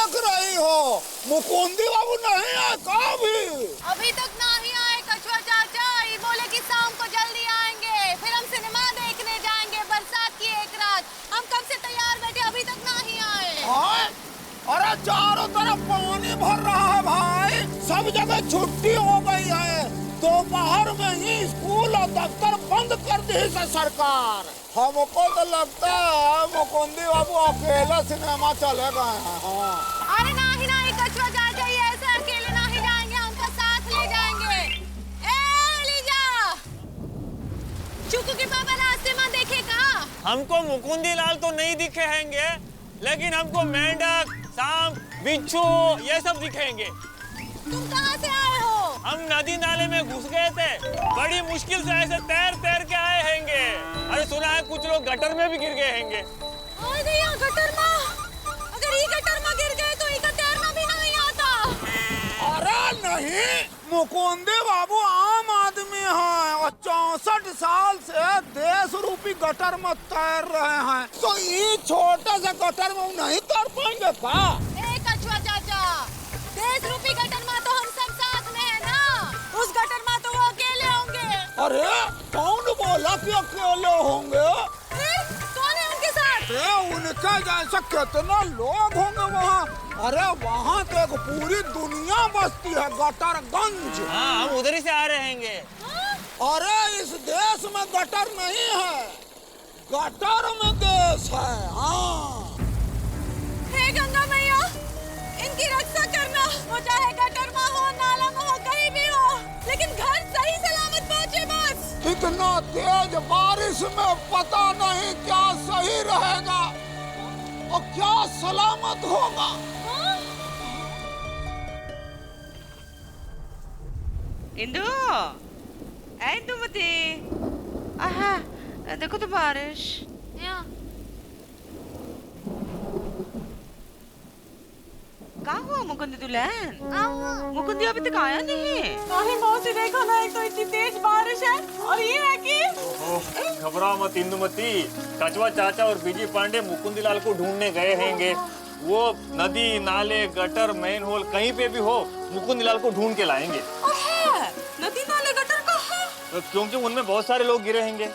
देख रही हो? मुकुंदी बाबू नहीं आए का भी? अभी तक नहीं आए कछुआ चाचा। ये बोले कि शाम को जल्दी आएंगे, फिर हम सिनेमा देखने जाएंगे बरसात की एक रात। हम कब से तैयार बैठे, अभी तक नहीं आए। अरे चारों तरफ पानी भर रहा है भाई, सब जगह छुट्टी हो गई है। दोपहर में ही स्कूल और दफ्तर बंद कर दी है सरकार। हमको तो लगता है मुकुंदी बाबू अकेले सिनेमा चले गए हैं। अरे नहीं कछुआ चाचा, ये ऐसे अकेले नहीं जाएंगे, हमको साथ ले जाएंगे। ए लीजा, चुकू के पापा रास्ते में देखे कहाँ? हमको मुकुंदी लाल तो नहीं दिखे हैंगे, लेकिन हमको मेंढक, सांप, बिच्छू ये सब दिखेंगे। तुम कहाँ से आए हो? हम नदी नाले में घुस गए थे, बड़ी मुश्किल से ऐसे तैर के आए हैंगे। अरे सुना है कुछ लोग गटर में भी गिर गए हैंगे। गटर में? अगर ये गटर में गिर गए तो इनका तैरना भी नहीं आता। अरे नहीं, मुकुंदी बाबू आम आदमी हैं और 64 साल से देश रूपी गटर में तैर रहे हैं, तो ये छोटे से गटर में नहीं तैर पाएंगे का? कछुआ चाचा, देश रूपी गटर में तो हम सब साथ में है ना, उस गटर में तो वो अकेले होंगे। अरे कौन बोला कि अकेले होंगे? कौन है उनके साथ? उनके जैसे कितना लोग होंगे वहाँ। अरे वहाँ तो एक पूरी दुनिया बसती है, गटरगंज। हाँ, हम उधर ही से आ रहे हैंगे। अरे इस देश में गटर नहीं है, गटर में देश है। हाँ, हे गंगा मैया, इनकी रक्षा करना, वो चाहे गटर में हो, नाला में हो, कहीं भी हो, लेकिन घर सही सलामत पहुँचे बस। इतना तेज बारिश में पता नहीं क्या सही रहेगा और क्या सलामत होगा। इंदु, इंदुमती, आहा, देखो तो बारिश। कहाँ हुआ मुकुंदी दुल्हन? मुकुंदी अभी तक आया नहीं। मौसी देखो ना, एक तो इतनी तेज बारिश है और ये है कि घबराओ मत इंदुमती, कछुआ चाचा और बीजी पांडे मुकुंदी लाल को ढूंढने गए हैंगे। वो नदी नाले गटर मेन होल कहीं पे भी हो, मुकुंदी लाल को ढूंढ के लाएंगे। नदी नाले गटर कहाँ? क्योंकि उनमें बहुत सारे लोग गिरे हैंगे।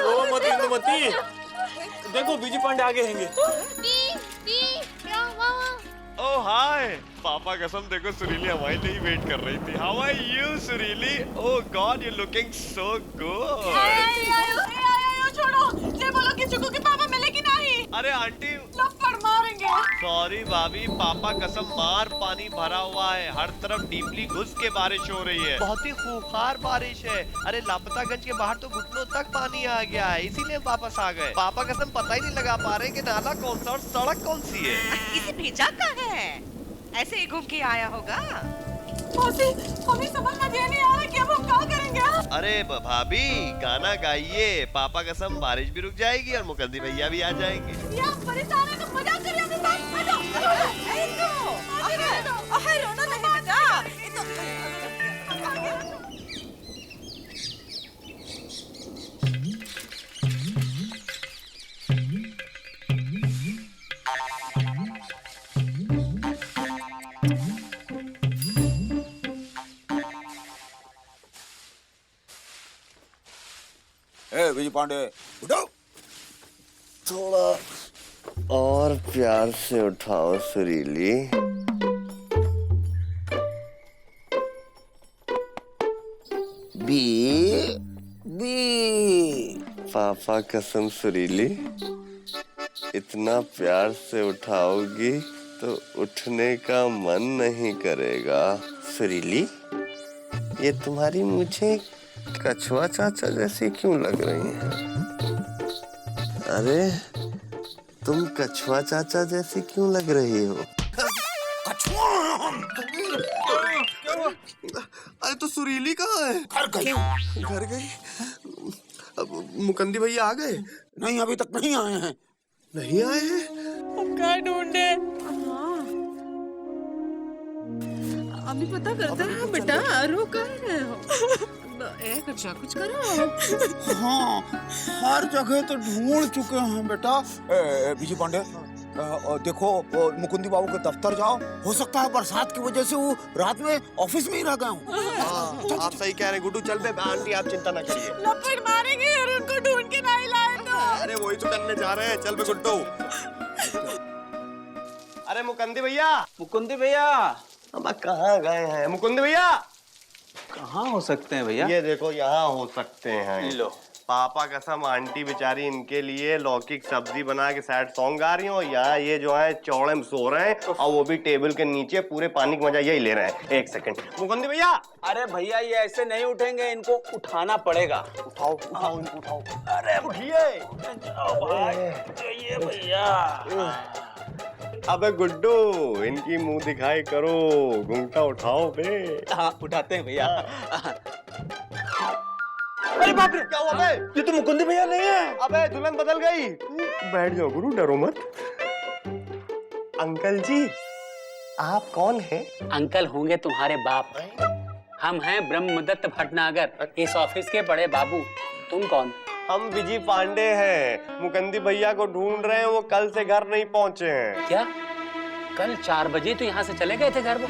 रो मत इंदुमती, देखो बीजी पांडे आगे हैंगे। ओह हाय, पापा कसम देखो सुरीली हमारे लिए वेट कर रही थी। How are you Surili? Oh god, you looking so good. छोड़ो, ये बोलो कि चुकू के पापा मिले कि नहीं? अरे आंटी, लपड़ मारेंगे। सॉरी भाभी, पापा कसम मार पानी भरा हुआ है, हर तरफ डीपली घुस के बारिश हो रही है, बहुत ही खूंखार बारिश है। अरे लापतागंज के बाहर तो घुटनों तक पानी आ गया है, इसीलिए वापस आ गए। पापा कसम पता ही नहीं लगा पा रहे कि नाला कौन सा और सड़क कौन सी है। इसे भेजा कहाँ है? ऐसे ही घूम के आया होगा। मौसी, हमें समझ में नहीं आ रहा कि अब हम क्या करेंगे। अरे भाभी गाना गाइए, पापा कसम बारिश भी रुक जाएगी और मुकद्दी भैया भी आ जाएंगे। या परेशान है तो मजाक कर रहे हैं। रोना नहीं बेटा, विजय पांडे उठो। थोड़ा और प्यार से उठाओ सुरीली। बी बी पापा कसम सुरीली, इतना प्यार से उठाओगी तो उठने का मन नहीं करेगा। सुरीली, ये तुम्हारी मुझे कछुआ चाचा जैसी क्यों लग रही हैं? अरे तुम कछुआ चाचा जैसी क्यों लग रही हो? अरे तो सुरीली कहाँ है? घर गई। अब मुकंदी भैया आ गए? नहीं, अभी तक नहीं आए हैं। नहीं आए हैं? हम कहाँ ढूंढे? अभी पता करते हैं बेटा, रो कर रहे हो? कुछ करो। हाँ, हर जगह तो ढूंढ चुके हैं बेटा। विजय पांडे, देखो वो मुकुंदी बाबू के दफ्तर जाओ, हो सकता है बरसात की वजह से वो रात में ऑफिस में ही रह गए हूँ। आप सही कह रहे हैं गुड्डू, चल बे आंटी, आप चिंता ना करिए। लपट मारेंगे और उनको ढूंढ के नहीं लाए तो। अरे वही तो करने जा रहे हैं, चल बे गुड्डू। अरे मुकुंदी भैया, मुकुंदी भैया अब कहाँ गए हैं मुकुंदी भैया? कहाँ हो सकते हैं भैया? ये देखो यहाँ हो सकते हैं। लो पापा कसम, आंटी बेचारी इनके लिए लौकी की सब्जी बना के सैड सॉन्ग गा रही हो। यहाँ ये जो है चौड़े में सो रहे हैं और वो भी टेबल के नीचे, पूरे पानी का मजा यही ले रहे हैं। एक सेकंड मुकुंदी भैया। अरे भैया ये ऐसे नहीं उठेंगे, इनको उठाना पड़ेगा। उठाओ उठाओ इनको उठाओ। अरे उठिए। ये भैया अबे गुड्डू, इनकी मुंह दिखाई करो, घूंघटा उठाओ बे। हाँ उठाते हैं भैया। अरे बाप रे, क्या हुआ बे? ये तो मुकुंदी भैया नहीं है। अबे दुल्हन बदल गई। बैठ जाओ गुरु, डरो मत। अंकल जी, आप कौन हैं? अंकल होंगे तुम्हारे बाप। हम हैं ब्रह्मदत्त भटनागर, इस ऑफिस के बड़े बाबू। तुम कौन? हम विजय पांडे हैं। मुकुंदी भैया को ढूंढ रहे हैं, वो कल से घर नहीं पहुंचे हैं। क्या कल 4 बजे तो यहाँ से चले गए थे घर वो?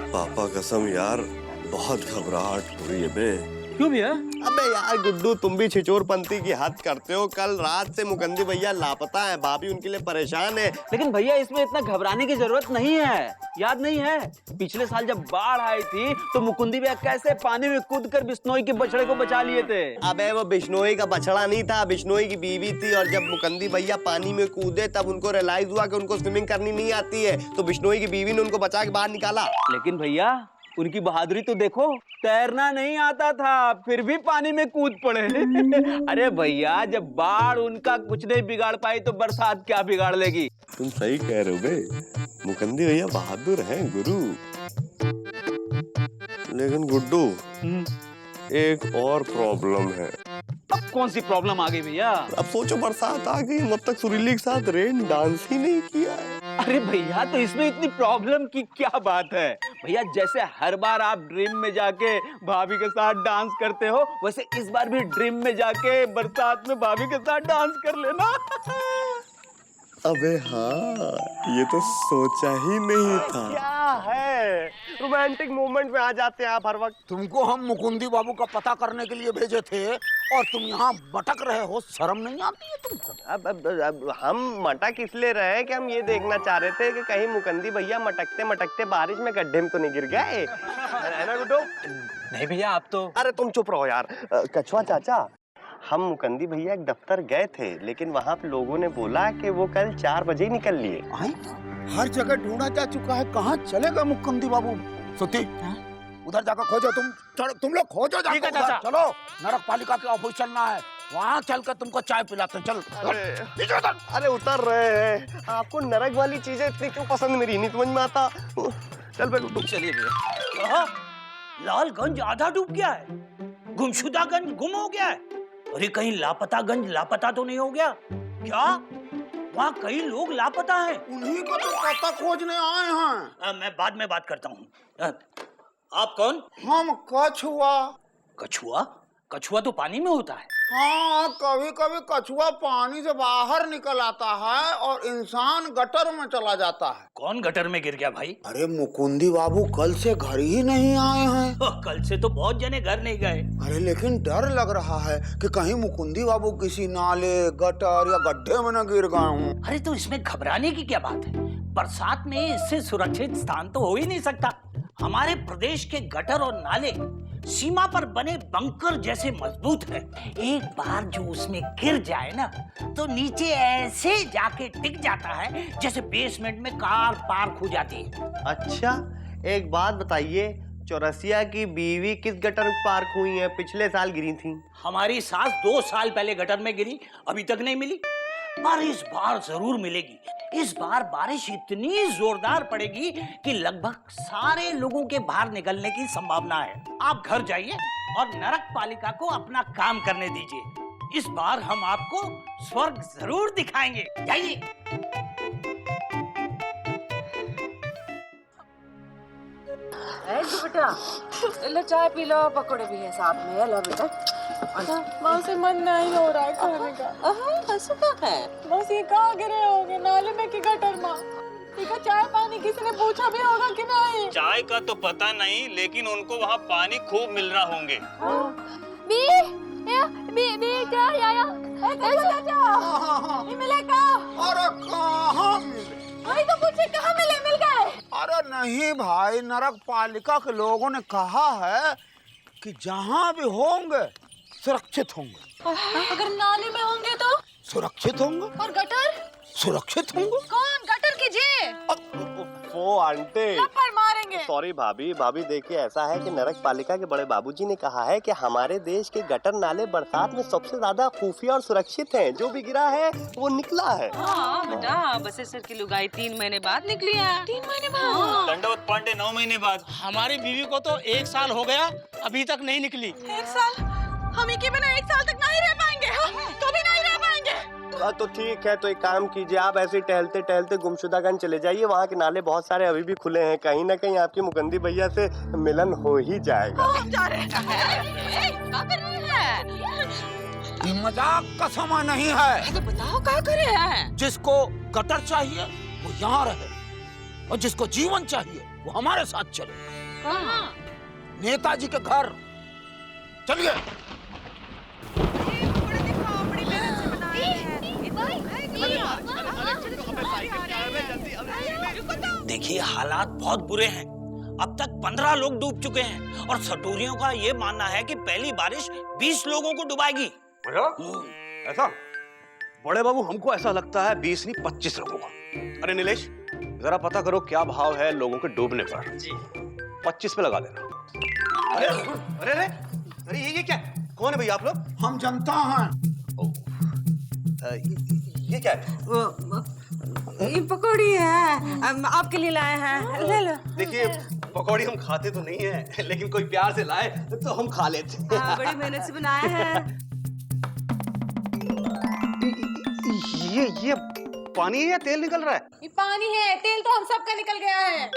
पापा कसम यार, बहुत घबराहट हो रही है बे। क्यों भैया? अबे यार गुड्डू, तुम भी छिचोरपंती की हद करते हो। कल रात से मुकुंदी भैया लापता है, भाभी उनके लिए परेशान है। लेकिन भैया इसमें इतना घबराने की जरूरत नहीं है। याद नहीं है पिछले साल जब बाढ़ आई थी तो मुकुंदी भैया कैसे पानी में कूदकर बिश्नोई के बछड़े को बचा लिए थे? अबे वो बिश्नोई का बछड़ा नहीं था, बिश्नोई की बीवी थी। और जब मुकुंदी भैया पानी में कूदे तब उनको रियलाइज हुआ कि उनको स्विमिंग करनी नहीं आती है, तो बिश्नोई की बीवी ने उनको बचा के बाहर निकाला। लेकिन भैया उनकी बहादुरी तो देखो, तैरना नहीं आता था फिर भी पानी में कूद पड़े। अरे भैया जब बाढ़ उनका कुछ नहीं बिगाड़ पाई तो बरसात क्या बिगाड़ लेगी? तुम सही कह रहे हो बे, मुकुंदी भैया बहादुर हैं गुरु। लेकिन गुड्डू, एक और प्रॉब्लम है। अब कौन सी प्रॉब्लम आ गई भैया? अब सोचो बरसात आ गई, अब तक सुरीली के साथ रेन डांस ही नहीं किया है। अरे भैया तो इसमें इतनी प्रॉब्लम की क्या बात है? भैया जैसे हर बार आप ड्रीम में जाके भाभी के साथ डांस करते हो, वैसे इस बार भी ड्रीम में जाके बरसात में भाभी के साथ डांस कर लेना। अबे हाँ, ये तो सोचा ही नहीं था। क्या है, रोमांटिक मूवमेंट में आ जाते हैं आप हर वक्त। तुमको हम मुकुंदी बाबू का पता करने के लिए भेजे थे और तुम यहाँ भटक रहे हो, शर्म नहीं आती है तुमको? अब हम मटक इसलिए रहे कि हम ये देखना चाह रहे थे कि कहीं मुकुंदी भैया मटकते मटकते बारिश में गड्ढे में तो नहीं गिर गए, है ना गुड्डू? नहीं भैया आप तो। अरे तुम चुप रहो यार। कछुआ चाचा, हम मुकुंदी भैया एक दफ्तर गए थे, लेकिन वहाँ पे लोगों ने बोला कि वो कल 4 बजे ही निकल लिए। हर जगह ढूंढा जा चुका है, कहाँ चले गए मुकुंदी बाबू? सुती, उधर जाकर खोजो। तुम लोग खोजो जाकर उधर। चलो, नरक पालिका के ऑफिस चलना है, वहाँ चलकर तुमको चाय पिलाते हैं। चल। अरे उतर रहे हैं। आपको नरक वाली चीजें इतनी क्यों पसंद, मेरी नहीं समझ में आता। चल बे गुड्डू। चलिए भैया। लालगंज आधा डूब गया है, गुमशुदागंज गुम हो गया है। अरे कहीं लापतागंज लापता तो नहीं हो गया क्या? वहाँ कई लोग लापता हैं। उन्हीं को तो पता खोजने आए हैं। मैं बाद में बात करता हूँ। आप कौन? हम कछुआ। कछुआ? कछुआ तो पानी में होता है। हाँ, कभी कभी कछुआ पानी से बाहर निकल आता है और इंसान गटर में चला जाता है। कौन गटर में गिर गया भाई? अरे मुकुंदी बाबू कल से घर ही नहीं आए हैं। कल से तो बहुत जने घर नहीं गए। अरे लेकिन डर लग रहा है कि कहीं मुकुंदी बाबू किसी नाले, गटर या गड्ढे में न गिर गए हों। अरे तो इसमें घबराने की क्या बात है? बरसात में इससे सुरक्षित स्थान तो हो ही नहीं सकता। हमारे प्रदेश के गटर और नाले सीमा पर बने बंकर जैसे मजबूत है। एक बार जो उसमें गिर जाए ना, तो नीचे ऐसे जाके टिक जाता है जैसे बेसमेंट में कार पार्क हो जाती है। अच्छा, एक बात बताइए, चौरसिया की बीवी किस गटर में पार्क हुई है? पिछले साल गिरी थी। हमारी सास 2 साल पहले गटर में गिरी, अभी तक नहीं मिली, पर इस बार जरूर मिलेगी। इस बार बारिश इतनी जोरदार पड़ेगी कि लगभग सारे लोगों के बाहर निकलने की संभावना है। आप घर जाइए और नरक पालिका को अपना काम करने दीजिए। इस बार हम आपको स्वर्ग जरूर दिखाएंगे। जाइए। बेटा, लो चाय पी लो, पकौड़े भी है साथ में। लो बेटा, से मन नहीं हो रहा है खाने का। सुबह है बस ये कहाँ गिरे होंगे, नाले में कि गटर में? इनका चाय पानी किसी ने पूछा भी होगा कि नहीं? चाय का तो पता नहीं, लेकिन उनको वहाँ पानी खूब मिल रहा होंगे। मिलेगा? अरे कहाँ मिले? वही तो पूछे, कहाँ मिले? मिल गए? अरे नहीं भाई, नरक पालिका के लोगों ने कहा है कि जहाँ भी होंगे सुरक्षित होंगे। अगर नाले में होंगे तो? सुरक्षित होंगे। और गटर? सुरक्षित होंगे। कौन गटर कीजिए? वो आंटी थप्पड़ मारेंगे। सॉरी भाभी, भाभी देखिए ऐसा है कि नरक पालिका के बड़े बाबूजी ने कहा है कि हमारे देश के गटर नाले बरसात में सबसे ज्यादा खुफिया और सुरक्षित हैं। जो भी गिरा है वो निकला है। हाँ बेटा, बसेसर की लुगाई 3 महीने बाद निकली है। 3 महीने बाद? दंडवत पांडे 9 महीने बाद। हमारी बीवी को तो 1 साल हो गया, अभी तक नहीं निकली। 1 साल? हम के बिना 1 साल तक नहीं रह पाएंगे। कभी नहीं रह पाएंगे। तो ठीक है, तो एक काम कीजिए, आप ऐसे टहलते टहलते गुमशुदागंज चले जाइए। वहाँ के नाले बहुत सारे अभी भी खुले हैं, कहीं ना कहीं आपकी मुकंदी भैया से मिलन हो ही जाएगा। जा रहे हैं। क्या कर रहे हैं? ये मजाक का समय नहीं है। तो बताओ क्या कर रहे हैं? जिसको गटर चाहिए वो यहाँ रहे, और जिसको जीवन चाहिए वो हमारे साथ चले। कहाँ? नेताजी के घर चलिए। देखिए हालात बहुत बुरे हैं। अब तक 15 लोग डूब चुके हैं और सटोरियों का ये मानना है कि पहली बारिश 20 लोगों को डुबाएगी। ऐसा बड़े बाबू, हमको ऐसा लगता है 20 नहीं 25 लोगों का। अरे नीलेश, जरा पता करो क्या भाव है लोगों के डूबने पर। जी 25 पे लगा देना। अरे अरे अरे अरे ये क्या? कौन है भैया आप लोग? हम जनता हैं। ये क्या है? ये पकौड़ी है, आपके लिए लाए हैं, ले लो। देखिए पकौड़ी हम खाते तो नहीं है, लेकिन कोई प्यार से लाए तो हम खा लेते। बड़ी मेहनत से बनाए हैं। ये पानी है या तेल निकल रहा है? ये पानी है, तेल तो हम सबका निकल गया है।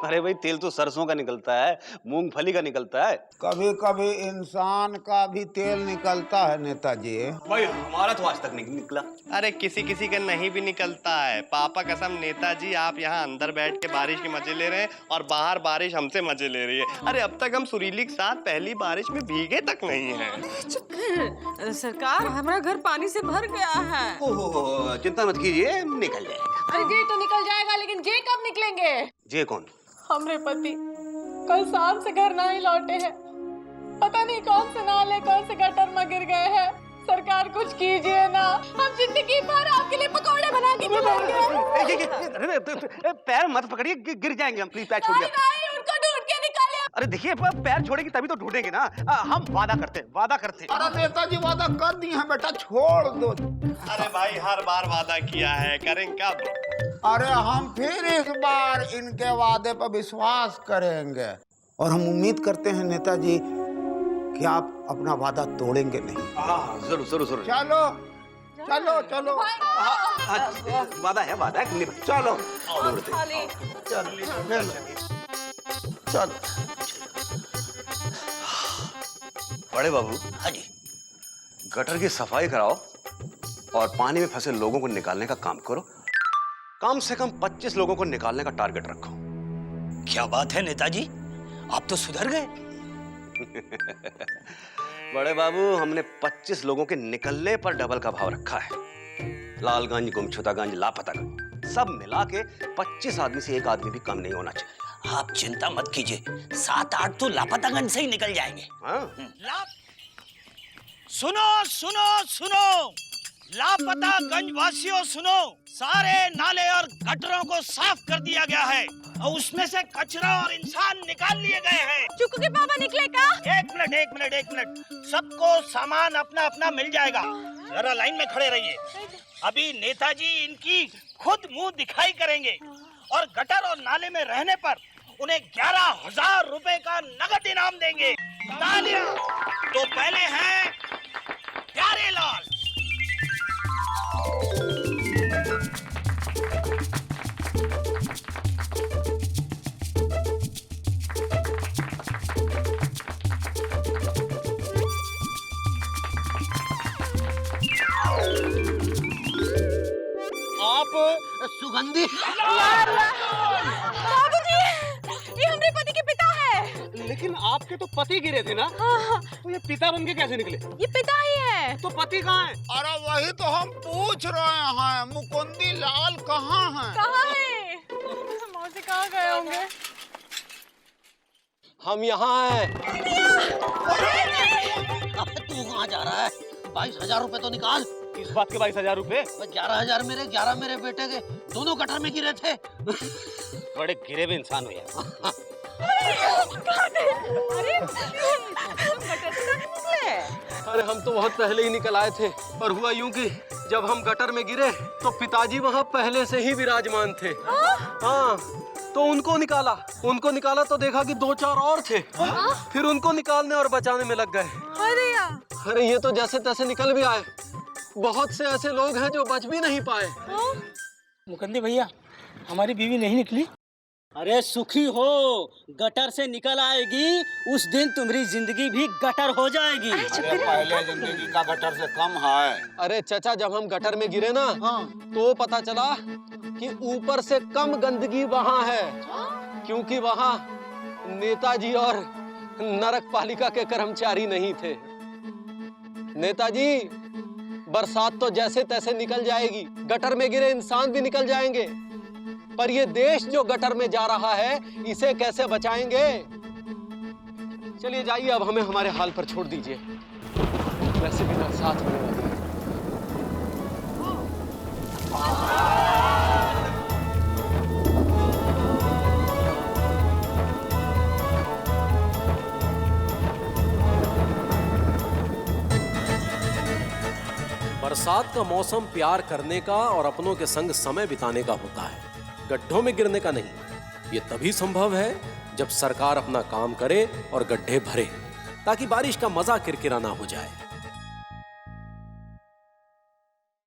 अरे भाई, तेल तो सरसों का निकलता है, मूंगफली का निकलता है। कभी कभी इंसान का भी तेल निकलता है नेताजी। भाई हमारा तो आज तक नहीं निकला। अरे किसी किसी का नहीं भी निकलता है। पापा कसम नेताजी, आप यहाँ अंदर बैठ के बारिश के मजे ले रहे हैं और बाहर बारिश हमसे मजे ले रही है। अरे अब तक हम सुरीली के साथ पहली बारिश में भीगे तक नहीं हैं। सरकार, हमारा घर पानी से भर गया है। ओहो, चिंता मत कीजिए, निकल जाएगा। अरे ये तो निकल जाएगा, लेकिन जे कब निकलेंगे? जे कौन? हमरे पति कल शाम से घर नहीं लौटे हैं। पता नहीं कौन से नाले कौन से गटर में गिर गए हैं। सरकार कुछ कीजिए ना, हम जिंदगी भर आपके लिए पकौड़े बना के खिलाएंगे। पैर मत पकड़िए, गिर जाएंगे हम, प्लीज पैर छोड़िए। उनको ढूंढ के निकालिए। अरे देखिए, पैर छोड़ेगी तभी तो ढूंढेंगे ना। हम वादा करते हैं। अरे नेताजी वादा कर दिए हैं बेटा, छोड़ दो। अरे भाई हर बार वादा किया है, करें कब? अरे हम फिर इस बार इनके वादे पर विश्वास करेंगे, और हम उम्मीद करते हैं नेताजी कि आप अपना वादा तोड़ेंगे नहीं। हाँ, जरूर जरूर जरूर। चलो चलो चलो। वादा है, चलो चलो। बड़े बाबू, हाँ जी। गटर की सफाई कराओ और पानी में फंसे लोगों को निकालने का काम करो। कम से कम 25 लोगों को निकालने का टारगेट रखो। क्या बात है नेताजी, आप तो सुधर गए। बड़े बाबू, हमने 25 लोगों के निकलने पर डबल का भाव रखा है। लालगंज, गुमशुदागंज, लापतागंज सब मिला के 25 आदमी से एक आदमी भी कम नहीं होना चाहिए। आप चिंता मत कीजिए, 7-8 तो लापतागंज से ही निकल जाएंगे। हाँ? सुनो सुनो सुनो, लापतागंज वासियों सुनो, सारे नाले और गटरों को साफ कर दिया गया है और उसमें से कचरा और इंसान निकाल लिए गए हैं। चुकू के पापा निकले का? एक मिनट, सबको सामान अपना अपना मिल जाएगा। जरा लाइन में खड़े रहिए। अभी नेताजी इनकी खुद मुंह दिखाई करेंगे और गटर और नाले में रहने पर उन्हें 11,000 रुपए का नगद इनाम देंगे। तालियां। तो पहले हैं प्यारे लाल। बाबूजी। बाबूजी, ये हमारे पति के पिता है। लेकिन आपके तो पति गिरे थे ना, तो ये पिता बन के कैसे निकले? ये पिता ही है। तो पति कहाँ है? अरे वही तो हम पूछ रहे हैं, मुकुंदी लाल कहाँ हैं? कहाँ है? मौसी कहाँ गए होंगे? हम यहाँ हैं। अबे तू कहाँ जा रहा है? 22,000 रुपए तो निकाल। इस बात के 22,000 रुपए? 11,000 मेरे, 11 मेरे बेटे के, दोनों गटर में गिरे थे। बड़े गिरे हुए इंसान हो यार। अरे हम तो बहुत पहले ही निकल आए थे, और हुआ यूं कि जब हम गटर में गिरे तो पिताजी वहाँ पहले से ही विराजमान थे। हाँ, तो उनको निकाला तो देखा कि 2-4 और थे। फिर उनको निकालने और बचाने में लग गए। अरे ये तो जैसे तैसे निकल भी आए। बहुत से ऐसे लोग हैं जो बच भी नहीं पाए। मुकंदी भैया, हमारी बीवी नहीं निकली। अरे सुखी हो, गटर से निकल आएगी, उस दिन तुम्हारी जिंदगी भी गटर हो जाएगी। अरे पहले जिंदगी का गटर से कम है। अरे चाचा, जब हम गटर में गिरे ना, तो पता चला कि ऊपर से कम गंदगी वहाँ है, क्योंकि वहाँ नेताजी और नरक पालिका के कर्मचारी नहीं थे। नेताजी, बरसात तो जैसे तैसे निकल जाएगी, गटर में गिरे इंसान भी निकल जाएंगे, पर ये देश जो गटर में जा रहा है, इसे कैसे बचाएंगे? चलिए जाइए, अब हमें हमारे हाल पर छोड़ दीजिए। वैसे भी बरसात होने वाली है। बरसात का मौसम प्यार करने का और अपनों के संग समय बिताने का होता है, गड्ढों में गिरने का नहीं। ये तभी संभव है जब सरकार अपना काम करे और गड्ढे भरे, ताकि बारिश का मजा किरकिरा ना हो जाए।